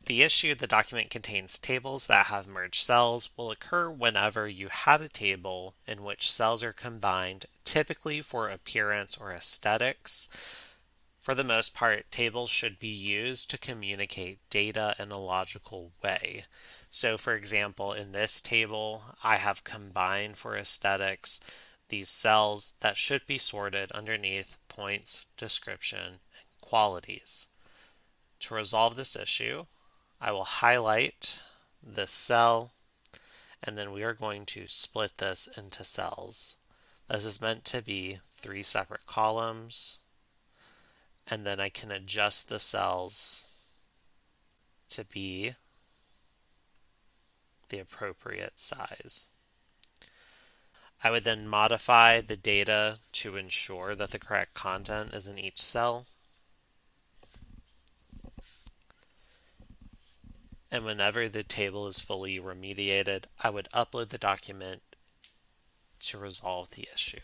The issue the document contains tables that have merged cells will occur whenever you have a table in which cells are combined, typically for appearance or aesthetics. For the most part, tables should be used to communicate data in a logical way. So, for example, in this table, I have combined for aesthetics these cells that should be sorted underneath points, description, and qualities. To resolve this issue, I will highlight this cell, and then we are going to split this into cells. This is meant to be three separate columns, and then I can adjust the cells to be the appropriate size. I would then modify the data to ensure that the correct content is in each cell. And whenever the table is fully remediated, I would upload the document to resolve the issue.